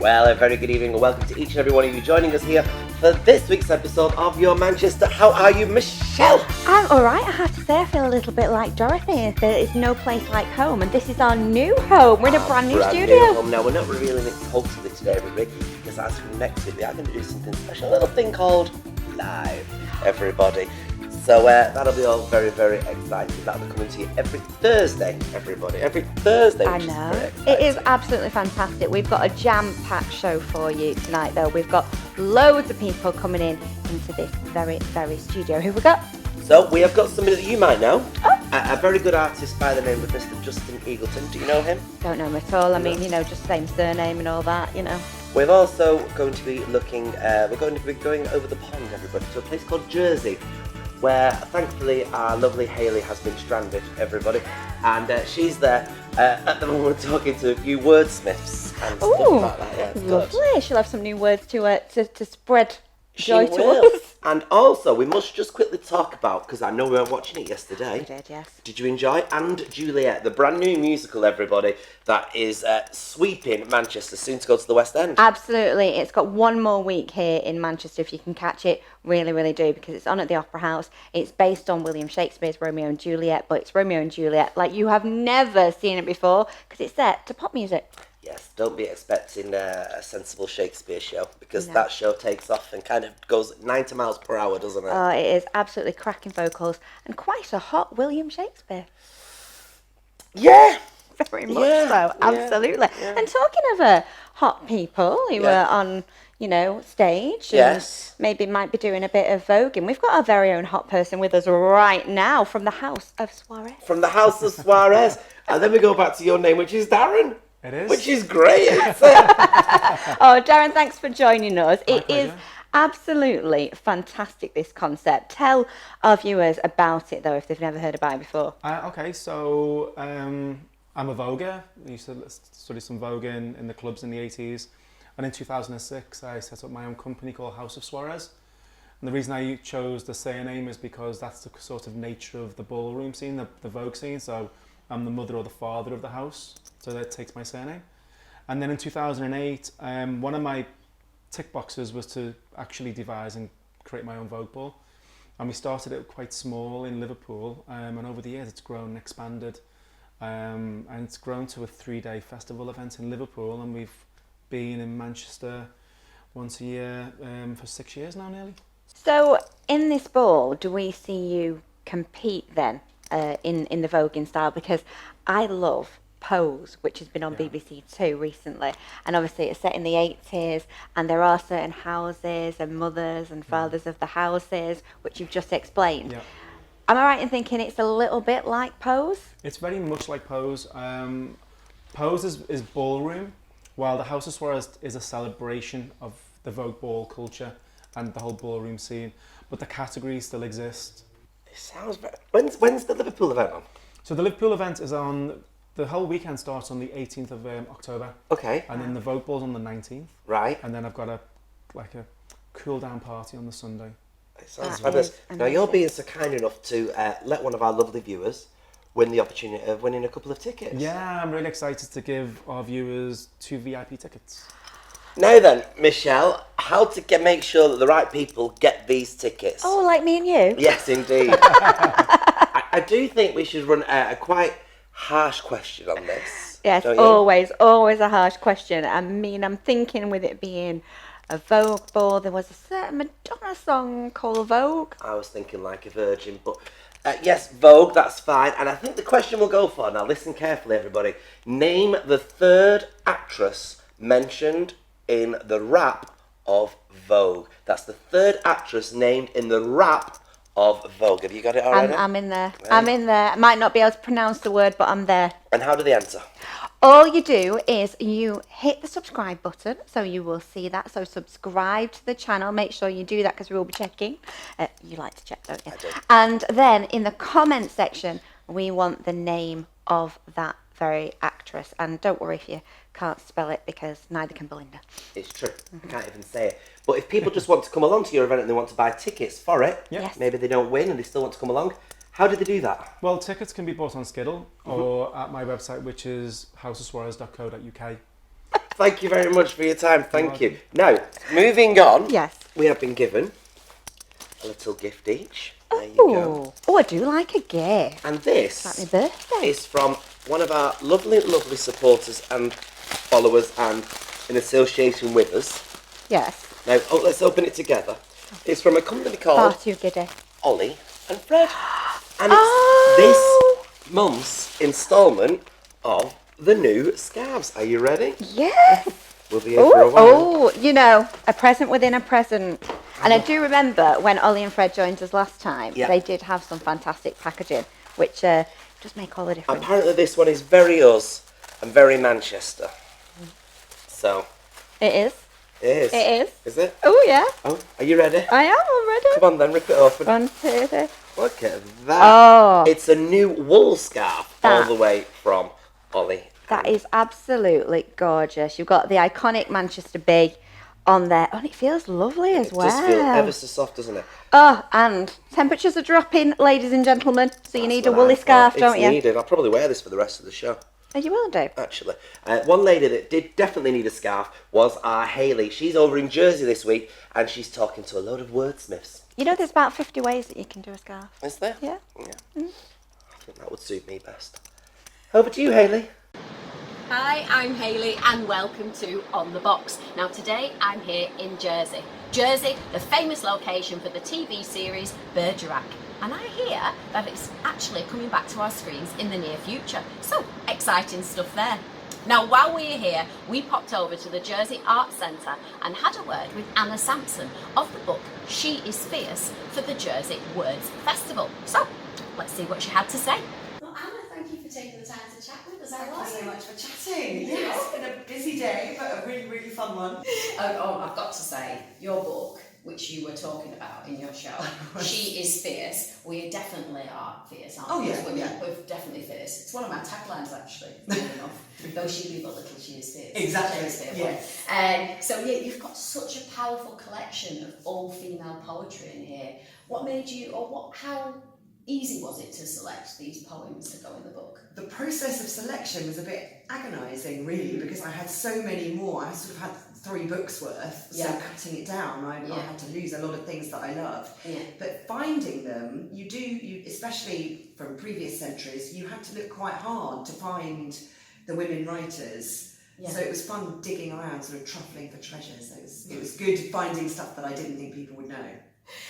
Well, a very good evening and welcome to each and every one of you joining us here for this week's episode of Your Manchester. How are you, Michelle? I'm alright, I have to say. I feel a little bit like Dorothy. There is no place like home, and this is our new home. We're in a brand new studio. Home. Now, we're not revealing it totally today, everybody, because as from next week, we are going to do something special, a little thing called Live, everybody. So that'll be all very, very exciting. That'll be coming to you every Thursday, everybody. Every Thursday. I know. It is absolutely fantastic. We've got a jam-packed show for you tonight, though. We've got loads of people coming into this very, very studio. Who have we got? So we have got somebody that you might know. Oh. A very good artist by the name of Mr. Justin Eagleton. Do you know him? Don't know him at all. I mean, just same surname and all that, We're also going to be looking, we're going to be going over the pond, everybody, to a place called Jersey, where thankfully our lovely Hayley has been stranded, everybody, and she's there at the moment talking to a few wordsmiths and stuff like that. Yeah, lovely. Good. She'll have some new words to spread joy she to will. us. And also, we must just quickly talk about, because I know we were watching it yesterday. We did, yes. Did you enjoy And Juliet, the brand new musical, everybody, that is sweeping Manchester, soon to go to the West End? Absolutely. It's got one more week here in Manchester. If you can catch it, really, really do, because it's on at the Opera House. It's based on William Shakespeare's Romeo and Juliet, but it's Romeo and Juliet like you have never seen it before, because it's set to pop music. Yes, don't be expecting a sensible Shakespeare show, because that show takes off and kind of goes 90 miles per hour, doesn't it? Oh, it is absolutely cracking vocals and quite a hot William Shakespeare. Yeah. Very much so, absolutely. Yeah. And talking of hot people who are on, stage and maybe might be doing a bit of voguing, we've got our very own hot person with us right now from the House of Saurez. From the House of Saurez. And then we go back to your name, which is Darren. It is. Which is great. Oh, Darren, thanks for joining us. It is absolutely fantastic, this concept. Tell our viewers about it, though, if they've never heard about it before. Okay, so I'm a voguer. I used to study some voguing in the clubs in the 80s. And in 2006, I set up my own company called House of Saurez. And the reason I chose the surname is because that's the sort of nature of the ballroom scene, the vogue scene. So I'm the mother or the father of the house, so that takes my surname. And then in 2008, one of my tick boxes was to actually devise and create my own Vogue ball. And we started it quite small in Liverpool, and over the years it's grown and expanded. And it's grown to a 3-day festival event in Liverpool, and we've been in Manchester once a year for 6 years now, nearly. So in this ball, do we see you compete then in the voguing style? Because I love Pose, which has been on BBC Two recently, and obviously it's set in the 80s, and there are certain houses and mothers and fathers of the houses, which you've just explained. Yeah. Am I right in thinking it's a little bit like Pose? It's very much like Pose. Pose is ballroom, while the House of Saurez is a celebration of the Vogue ball culture and the whole ballroom scene, but the categories still exist. It sounds very... When's the Liverpool event on? So the Liverpool event is on... The whole weekend starts on the 18th of October. Okay. And then the Vogue ball's on the 19th. Right. And then I've got a cool down party on the Sunday. It sounds fabulous. Now you're being so kind enough to let one of our lovely viewers win the opportunity of winning a couple of tickets. Yeah, I'm really excited to give our viewers 2 VIP tickets. Now then, Michelle, how to make sure that the right people get these tickets? Oh, like me and you? Yes, indeed. I do think we should run a quite harsh question on this. Yes, always a harsh question. I mean, I'm thinking with it being a Vogue ball, there was a certain Madonna song called Vogue. I was thinking like a virgin, but yes, Vogue, that's fine. And I think the question we'll go for, now listen carefully everybody, name the third actress mentioned in the rap of Vogue. That's the third actress named in the rap of Vogue. Have you got it already? I'm in there. Yeah. I'm in there. I might not be able to pronounce the word, but I'm there. And how do they enter? All you do is you hit the subscribe button, so you will see that. So subscribe to the channel. Make sure you do that because we will be checking. You like to check, don't you? I do. And then in the comment section, we want the name of that very actress. And don't worry if you can't spell it, because neither can Belinda. It's true. I can't even say it. But if people just want to come along to your event and they want to buy tickets for it, Yes. maybe they don't win and they still want to come along, how do they do that? Well, tickets can be bought on Skiddle or at my website, which is houseofsaurez.co.uk. Thank you very much for your time. Thank you. Now, moving on. Yes. We have been given a little gift each. There you go. Oh, I do like a gift. And this It's like my birthday. is from one of our lovely, lovely supporters and followers and in association with us. Yes. Now, let's open it together. It's from a company Far called too giddy. Ollie and Fred. And Oh. it's this month's instalment of the new scarves. Are you ready? Yes. We'll be here for a while. Oh, you know, a present within a present. And I do remember when Ollie and Fred joined us last time, Yeah. they did have some fantastic packaging, which does make all the difference. Apparently this one is very us and very Manchester. So, It is. it is. It is. Is it? Oh, yeah. Oh, are you ready? I am already. Come on then, rip it open. 1, 2, 3. Look at that. Oh. It's a new wool scarf all That- the way from Ollie. That is absolutely gorgeous. You've got the iconic Manchester bee on there. Oh, and it feels lovely as It well. does feel ever so soft, doesn't it? Oh, and temperatures are dropping, ladies and gentlemen, so you That's need a what woolly I thought. scarf, don't It's you? needed. I'll probably wear this for the rest of the show. Oh, you will do. Actually, one lady that did definitely need a scarf was our Hayley. She's over in Jersey this week and she's talking to a load of wordsmiths. You know there's about 50 ways that you can do a scarf. Is there? Yeah. Yeah. I think that would suit me best. Over to you, Hayley. Hi, I'm Hayley and welcome to On The Box. Now today I'm here in Jersey. Jersey, the famous location for the TV series Bergerac. And I hear that it's actually coming back to our screens in the near future. So, exciting stuff there. Now while we're here, we popped over to the Jersey Arts Centre and had a word with Anna Sampson of the book She Is Fierce for the Jersey Words Festival. So, let's see what she had to say. Well, Anna, thank you for taking the time to chat with us. Thank How are you so you? much for chatting. Yeah, it's been a busy day, but a really, really fun one. I've got to say, your book, which you were talking about in your show, She Is Fierce. We definitely are fierce, aren't we? Oh, yeah, As women, yeah. we're definitely fierce. It's one of my taglines, actually, funny enough. Though she be but little, she is fierce. Exactly, Shakespeare yes. one. So yeah, you've got such a powerful collection of all-female poetry in here. What made you, how easy was it to select these poems to go in the book? The process of selection was a bit agonising, really, because I had so many more. I sort of had 3 books worth, so Yeah. cutting it down, I had to lose a lot of things that I loved. Yeah. But finding them, you especially from previous centuries, you had to look quite hard to find the women writers. Yeah. So it was fun digging around, sort of truffling for treasures. It was good finding stuff that I didn't think people would know.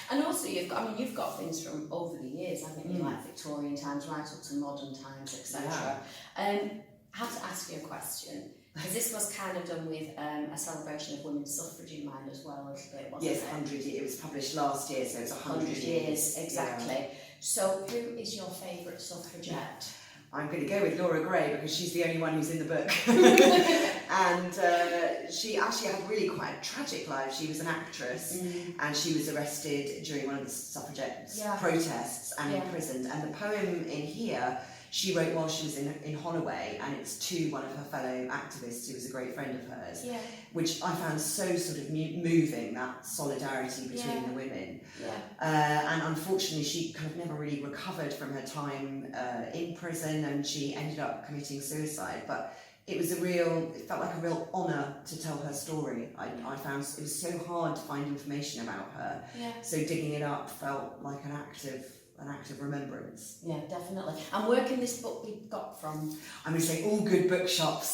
And also you've got things from over the years, haven't you? Like Victorian times right up to modern times, etc. I have to ask you a question, because this was kind of done with a celebration of women's suffrage in mind as well, a little bit, wasn't Yes, it? 100 years. It was published last year, so it's 100 years, Yeah. exactly. So who is your favourite suffragette? I'm going to go with Laura Gray because she's the only one who's in the book. And she actually had really quite a tragic life. She was an actress and she was arrested during one of the suffragette protests and imprisoned. And the poem in here she wrote while she was in Holloway, and it's to one of her fellow activists who was a great friend of hers, which I found so sort of moving, that solidarity between the women. And unfortunately she kind of never really recovered from her time in prison, and she ended up committing suicide. But it felt like a real honour to tell her story. I found it was so hard to find information about her, so digging it up felt like an act of remembrance. Yeah, definitely. And where can this book be got from? I'm going to say all good bookshops.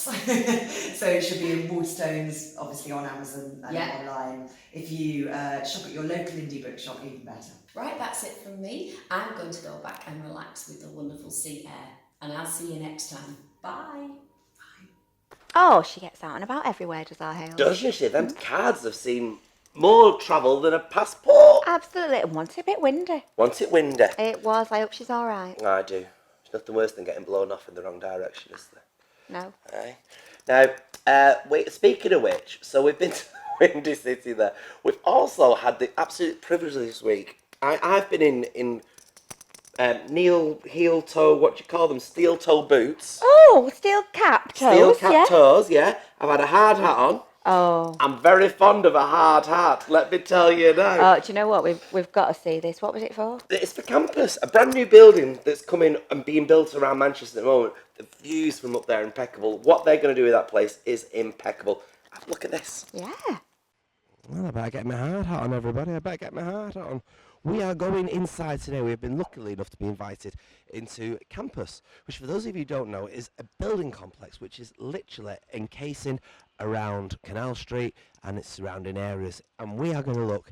So it should be in Waterstones, obviously on Amazon and online. If you shop at your local indie bookshop, even better. Right, that's it from me. I'm going to go back and relax with the wonderful sea air. And I'll see you next time. Bye. Oh, she gets out and about everywhere, does our Hale? Doesn't she? Them cards have seen more travel than a passport. Absolutely. And once a bit windy. Want it windy? It was. I hope she's all right. I do. There's nothing worse than getting blown off in the wrong direction, is there? No. Aye. Now, speaking of which, so we've been to the Windy City there. We've also had the absolute privilege this week. I've been in heel toe, what do you call them? Steel toe boots. Oh, steel cap toes. Steel cap toes, yeah. I've had a hard hat on. Oh. I'm very fond of a hard hat, let me tell you now. Oh, do you know what? We've got to see this. What was it for? It's for Campus, a brand new building that's coming and being built around Manchester at the moment. The views from up there are impeccable. What they're going to do with that place is impeccable. Have a look at this. Yeah. Well, I better get my hard hat on, everybody. I better get my hard hat on. We are going inside today. We have been lucky enough to be invited into Campus, which for those of you who don't know is a building complex which is literally encasing around Canal Street and its surrounding areas. And we are going to look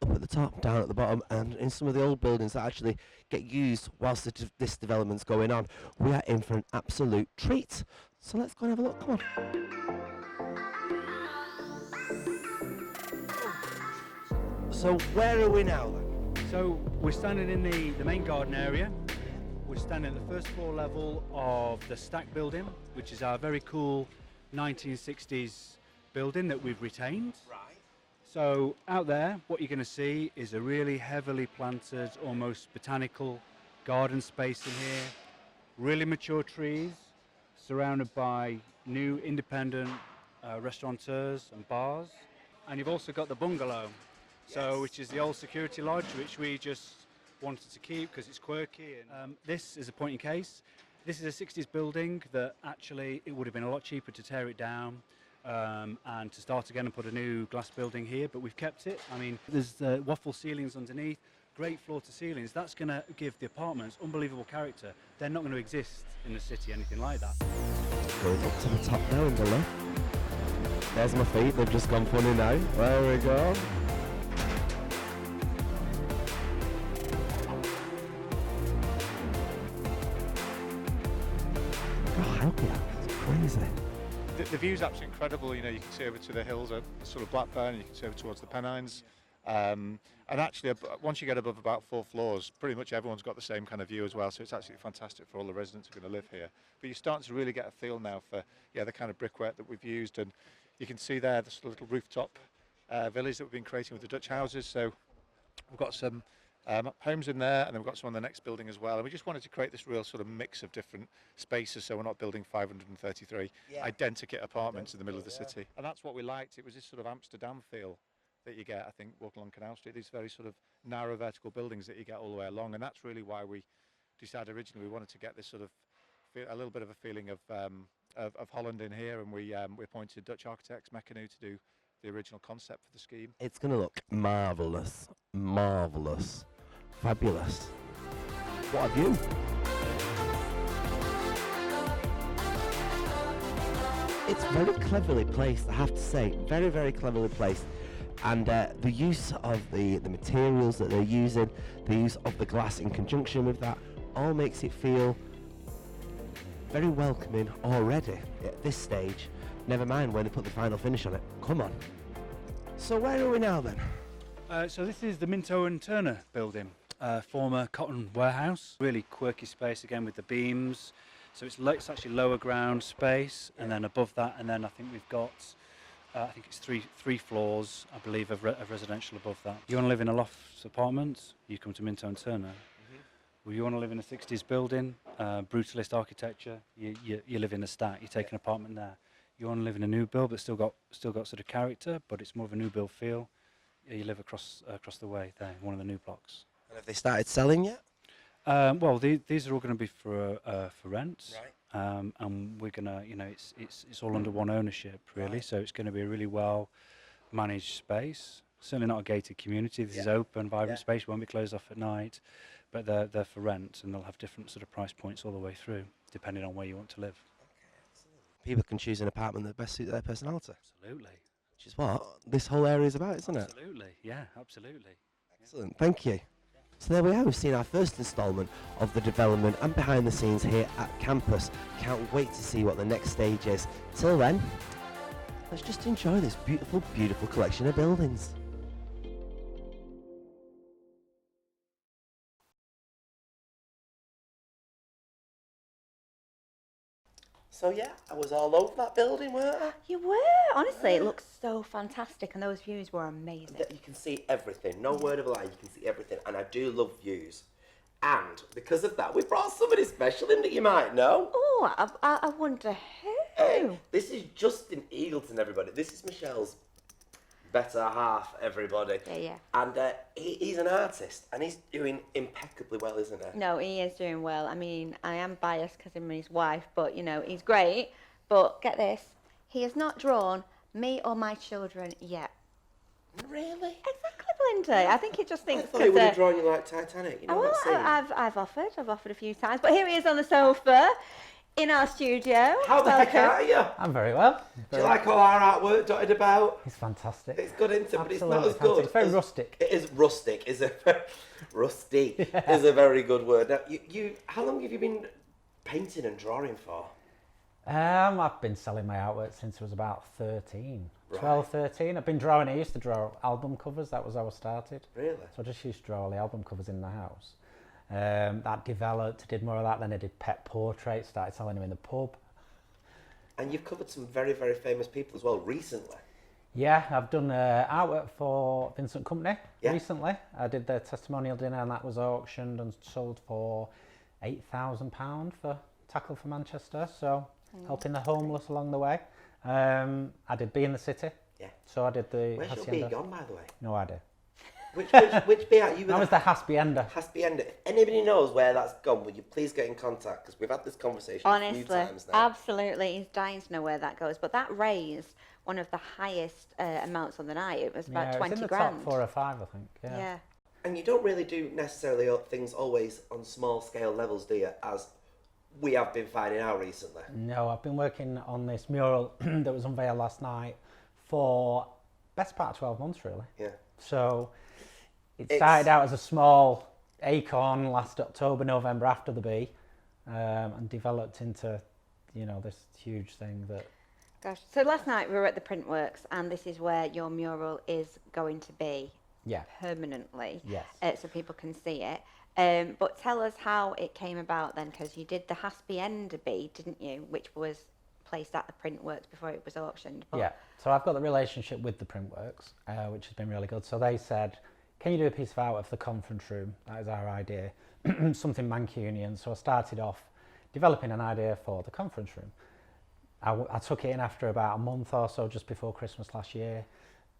up at the top, down at the bottom, and in some of the old buildings that actually get used whilst this development's going on. We are in for an absolute treat. So let's go and have a look. Come on. So where are we now then? So we're standing in the main garden area. We're standing at the first floor level of the Stack building, which is our very cool 1960s building that we've retained. Right. So out there, what you're going to see is a really heavily planted, almost botanical garden space in here. Really mature trees, surrounded by new independent restaurateurs and bars. And you've also got the bungalow. So, which is the old security lodge, which we just wanted to keep because it's quirky. And this is a point in case. This is a 60s building that actually it would have been a lot cheaper to tear it down and to start again and put a new glass building here, but we've kept it. I mean, there's waffle ceilings underneath, great floor to ceilings. That's going to give the apartments unbelievable character. They're not going to exist in the city, anything like that. Going up to the top now in the left. There's my feet, they've just gone funny now. There we go. It's crazy. The view's absolutely incredible. You know, you can see over to the hills of sort of Blackburn, and you can see over towards the Pennines. And actually, once you get above about 4 floors, pretty much everyone's got the same kind of view as well. So it's absolutely fantastic for all the residents who are going to live here. But you're starting to really get a feel now for the kind of brickwork that we've used, and you can see there this little rooftop village that we've been creating with the Dutch houses. So we've got some homes in there, and then we've got some on the next building as well. And we just wanted to create this real sort of mix of different spaces, so we're not building 533 identical apartments in the middle of the city. And that's what we liked. It was this sort of Amsterdam feel that you get, I think, walking along Canal Street. These very sort of narrow vertical buildings that you get all the way along, and that's really why we decided originally we wanted to get this sort of a little bit of a feeling of Holland in here, and we appointed Dutch architects Meccanu to do the original concept for the scheme. It's going to look marvellous, marvellous, fabulous. What a view! It's very cleverly placed, I have to say, very, very cleverly placed. And the use of the materials that they're using, the use of the glass in conjunction with that, all makes it feel very welcoming already at this stage. Never mind when they put the final finish on it. Come on. So where are we now then? So this is the Minto and Turner building, former cotton warehouse. Really quirky space again with the beams. So it's actually lower ground space, and then above that, and then I think we've got, I think it's three floors, I believe, of residential above that. You want to live in a loft apartment, you come to Minto and Turner. Well, you want to live in a 60s building, brutalist architecture, you live in a Stack, you take an apartment there. You want to live in a new build but still got sort of character, but it's more of a new build feel. You live across the way there, in one of the new blocks. And have they started selling yet? Well, these are all going to be for rent, Right. and we're gonna, it's all under one ownership really. Right. So it's going to be a really well managed space. Certainly not a gated community. This is open, vibrant space. Won't be closed off at night, but they're for rent, and they'll have different sort of price points all the way through, depending on where you want to live. People can choose an apartment that best suits their personality. Absolutely. Which is what this whole area is about, isn't it? Absolutely. Yeah. Absolutely. Excellent. Thank you. So there we are, we've seen our first instalment of the development and behind the scenes here at Campus. Can't wait to see what the next stage is. Till then, let's just enjoy this beautiful, beautiful collection of buildings. So yeah, I was all over that building, weren't I? You were. Honestly, it looks so fantastic, and those views were amazing. You can see everything, no word of a lie, you can see everything, and I do love views. And because of that, we brought somebody special in that you might know. Oh, I wonder who. Who? This is Justin Eagleton, everybody. This is Michelle's better half, everybody. Yeah. And he's an artist, and he's doing impeccably well, isn't he? No, he is doing well. I mean, I am biased because I'm his wife, but, you know, he's great. But get this, he has not drawn me or my children yet. Really? Exactly, Blindy. I think he just I thinks... thought he would have drawn you like Titanic, you know well, that scene? I've offered a few times. But here he is on the sofa in our studio. How the heck Welcome. are you? I'm very well. Do you like all our artwork dotted about? It's fantastic. It's good, isn't it? But it's not Absolutely as good. fantastic. It's very as- rustic. It is rustic. Is a rusty is a very good word. Now, you how long have you been painting and drawing for? I've been selling my artwork since I was about 13. 12, 13. I've been drawing. I used to draw album covers. That was how I started. Really? So I just used to draw all the album covers in the house. That developed. I did more of that. Then I did pet portraits. Started selling them in the pub. And you've covered some very, very famous people as well recently. Yeah, I've done artwork for Vincent Company Yeah. recently. I did their testimonial dinner, and that was auctioned and sold for £8,000 for Tackle for Manchester. So helping the homeless along the way. I did Bee in the City. Yeah. So I did the Where's your Hacienda. bee gone, by the way? No idea. Which bee are you? That was the Hacienda. Hacienda. If anybody knows where that's gone, would you please get in contact? Because we've had this conversation a few Honestly, times now. absolutely. He's dying to know where that goes. But that raised one of the highest amounts on the night. It was about Yeah, 20 it's in the grand. top 4 or 5, I think. Yeah. Yeah. And you don't really do necessarily things always on small scale levels, do you? As we have been finding out recently. No, I've been working on this mural that was unveiled last night for best part of 12 months, really. Yeah. So it started out as a small acorn last October, November after the bee, and developed into, you know, this huge thing that... Gosh. So last night we were at the Printworks, and this is where your mural is going to be Yeah. permanently. Yes. So people can see it. But tell us how it came about then, because you did the Hacienda bee, didn't you? Which was placed at the Printworks before it was auctioned. But Yeah, so I've got the relationship with the Printworks, which has been really good. So they said, can you do a piece of art for the conference room? That is our idea, something Mancunian. So I started off developing an idea for the conference room. I took it in after about a month or so, just before Christmas last year.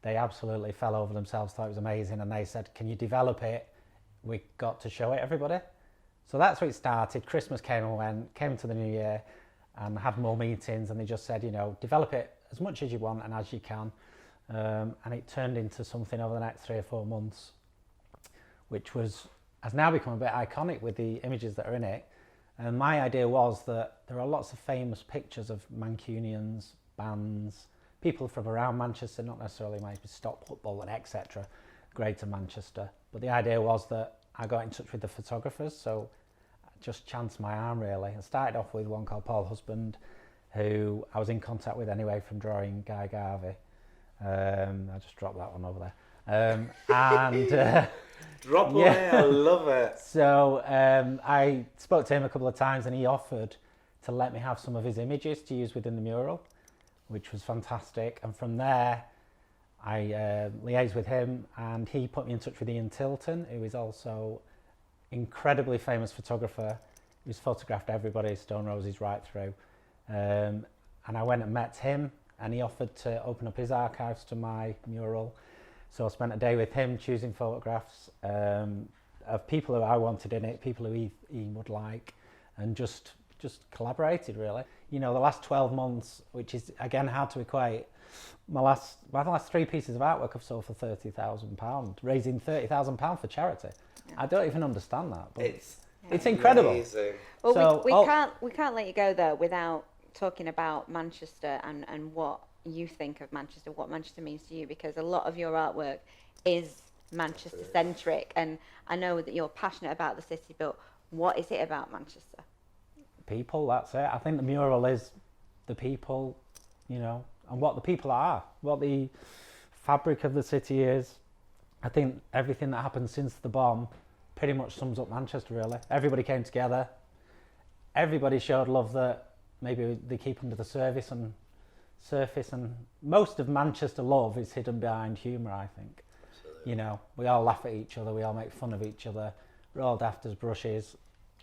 They absolutely fell over themselves, thought it was amazing, and they said, can you develop it? We got to show it everybody. So that's where it started. Christmas came and went, came to the new year, and had more meetings, and they just said, you know, develop it as much as you want and as you can. And it turned into something over the next 3 or 4 months, which has now become a bit iconic with the images that are in it. And my idea was that there are lots of famous pictures of Mancunians, bands, people from around Manchester, not necessarily maybe stop football and etc., Greater Manchester. But the idea was that I got in touch with the photographers, so I just chanced my arm really. I started off with one called Paul Husband, who I was in contact with anyway from drawing Guy Garvey. I just dropped that one over there. Drop away, yeah. I love it. So I spoke to him a couple of times, and he offered to let me have some of his images to use within the mural, which was fantastic. And from there, I liaised with him, and he put me in touch with Ian Tilton, who is also incredibly famous photographer who's photographed everybody, Stone Roses right through. And I went and met him, and he offered to open up his archives to my mural. So I spent a day with him choosing photographs of people who I wanted in it, people who he would like, and just collaborated really. You know, the last 12 months, which is again hard to equate, my last 3 pieces of artwork I've sold for £30,000, raising £30,000 for charity. Yeah. I don't even understand that, but it's incredible. Amazing. Well, so, we can't let you go though without talking about Manchester and what you think of Manchester, what Manchester means to you, because a lot of your artwork is Manchester centric, and I know that you're passionate about the city, but what is it about Manchester? People, that's it. I think the mural is the people, you know, and what the people are, what the fabric of the city is. I think everything that happened since the bomb pretty much sums up Manchester really. Everybody came together, everybody showed love that maybe they keep under the surface, and most of Manchester love is hidden behind humour, I think. Absolutely. You know, we all laugh at each other, we all make fun of each other, we're all daft as brushes,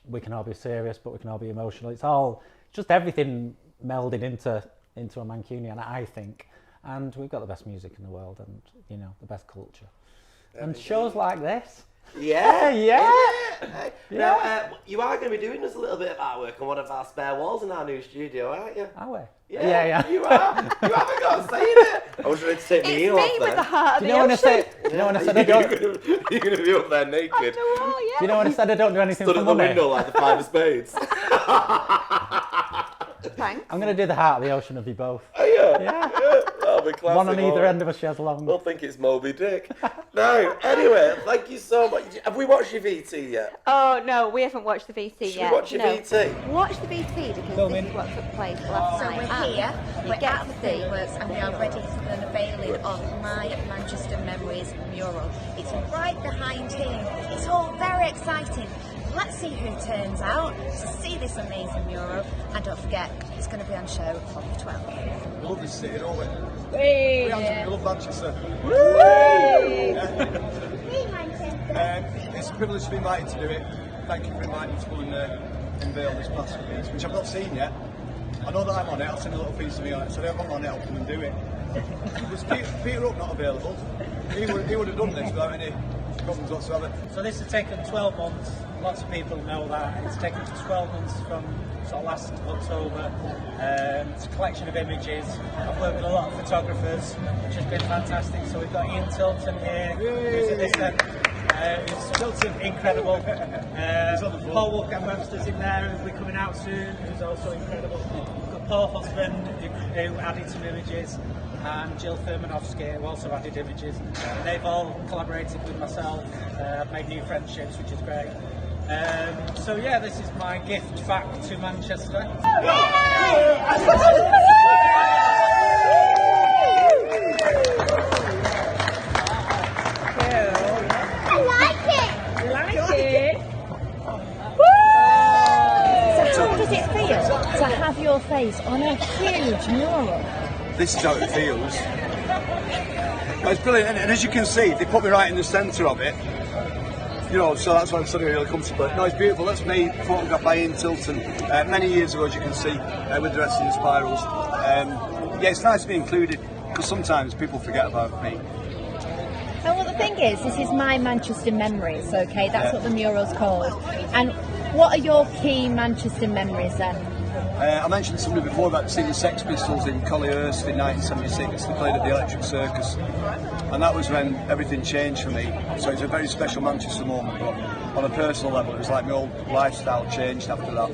we can all be serious but we can all be emotional. It's all just everything melded into a Mancunian, I think. And we've got the best music in the world, and the best culture. And shows like this. Yeah, yeah. Now, you are going to be doing us a little bit of artwork on one of our spare walls in our new studio, aren't you? Are we? Yeah. You are. You haven't got to say it. I was ready to take me off It's me with the heart of Do you know the when I ocean. said? You know when I said I don't? You're going to be up there naked. On the wall, yeah. Do you know when I said I don't do anything Stood for at the money? window like the five of spades. Thanks. I'm going to do the heart of the ocean of you both. Oh, yeah. Yeah. That'll be classic. One on either end of a chaise longue. We'll think it's Moby Dick. No, anyway, thank you so much. Have we watched your VT yet? Oh no, we haven't watched the VT Should yet. we watch your no. VT? Watch the VT because this is what took place last So night. we're here, And we're you get at to the see. Frameworks and we are ready for the unveiling of My Manchester Memories mural. It's right behind here. It's all very exciting. Let's see who turns out to see this amazing mural, and don't forget, it's going to be on show on the 12th. We love this city, don't we? Hey, We love Manchester. It's a privilege to be invited to do it. Thank you for inviting me to go and unveil this masterpiece, which I've not seen yet. I know that I'm on it, I'll send a little piece of me on it, so if I'm on it, I'll come and do it. Was Peter Up not available? He would have done this without any problems whatsoever. So this has taken 12 months. Lots of people know that. It's taken 12 months from sort of last October. It's a collection of images. I've worked with a lot of photographers, which has been fantastic. So we've got Ian Tilton here, who's at this end. Tilton, incredible. Paul Walker-Webster's in there, who'll be coming out soon, who's also incredible. We've got Paul Husband, who added some images, and Jill Firmanovsky, who also added images. And they've all collaborated with myself. I've made new friendships, which is great. So yeah, this is my gift back to Manchester. So how does it feel to have your face on a huge mural? This is how it feels. But it's brilliant, and as you can see, they put me right in the centre of it. So that's why I'm sort of really comfortable. No, it's beautiful. That's me, photographed by Ian Tilton many years ago, as you can see, with the rest of the spirals. Yeah, it's nice to be included, because sometimes people forget about me. And well, the thing is, this is My Manchester Memories, okay? That's what the mural's called. And what are your key Manchester memories then? I mentioned somebody before about seeing the Sex Pistols in Collyhurst in 1976. They played at the Electric Circus, and that was when everything changed for me. So it's a very special Manchester moment, but on a personal level, it was like my whole lifestyle changed after that.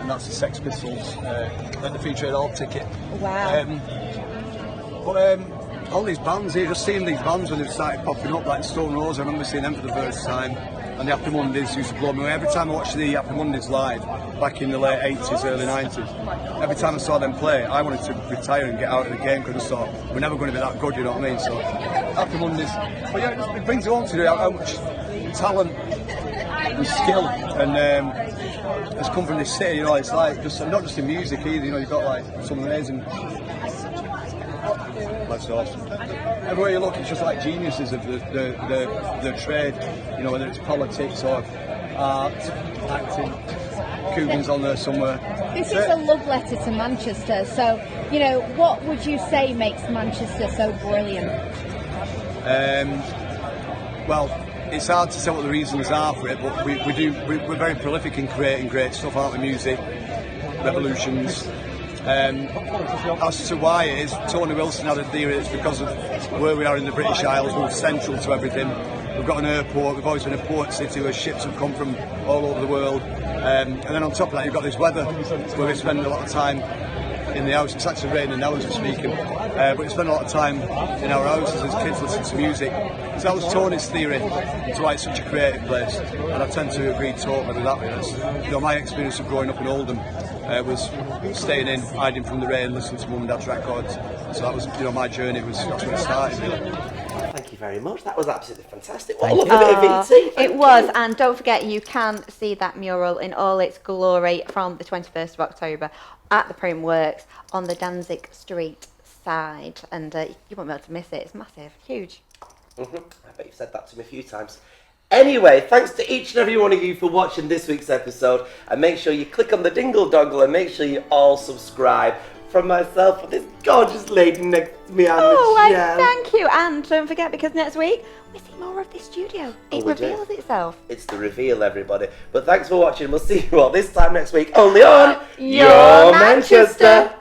And that's the Sex Pistols at the Free Trade Hall ticket. Wow. All these bands here, just seeing these bands when they started popping up, like Stone Roses, I remember seeing them for the first time. And the Happy Mondays used to blow me away. Every time I watched the Happy Mondays live, back in the late 80s, early 90s, every time I saw them play, I wanted to retire and get out of the game, because I thought, we're never going to be that good, you know what I mean? So, Happy Mondays. But yeah, it brings you on to how much talent and skill and has come from this city, it's like, just not just in music either, you've got like some amazing... That's awesome. Everywhere you look, it's just like geniuses of the trade, whether it's politics or art, acting. Coogan's on there somewhere. This is a love letter to Manchester, so, what would you say makes Manchester so brilliant? Well, it's hard to say what the reasons are for it, but we're very prolific in creating great stuff, aren't we? Music, revolutions. As to why it is, Tony Wilson had a theory it's because of where we are in the British Isles. We're central to everything. We've got an airport, we've always been a port city where ships have come from all over the world. And then on top of that, you've got this weather where we spend a lot of time in the house. It's actually raining now as we're speaking, but we spend a lot of time in our houses as kids listening to music. So that was Tony's theory to why it's such a creative place, and I tend to agree totally with that. My experience of growing up in Oldham was staying in, hiding from the rain, listening to Mum and Dad's records. So that was, my journey was that's where it started. Really. Thank you very much. That was absolutely fantastic. What a lovely bit of VT. It was, and don't forget, you can see that mural in all its glory from the 21st of October at the Prim Works on the Danzig Street side, and you won't be able to miss it. It's massive, huge. I bet you've said that to me a few times. Anyway, thanks to each and every one of you for watching this week's episode, and make sure you click on the dingle dongle and make sure you all subscribe. From myself and this gorgeous lady next to me on the chair. Thank you. And don't forget, because next week we see more of this studio. It we do. reveals itself. It's the reveal, everybody. But thanks for watching. We'll see you all this time next week, only on Your Manchester.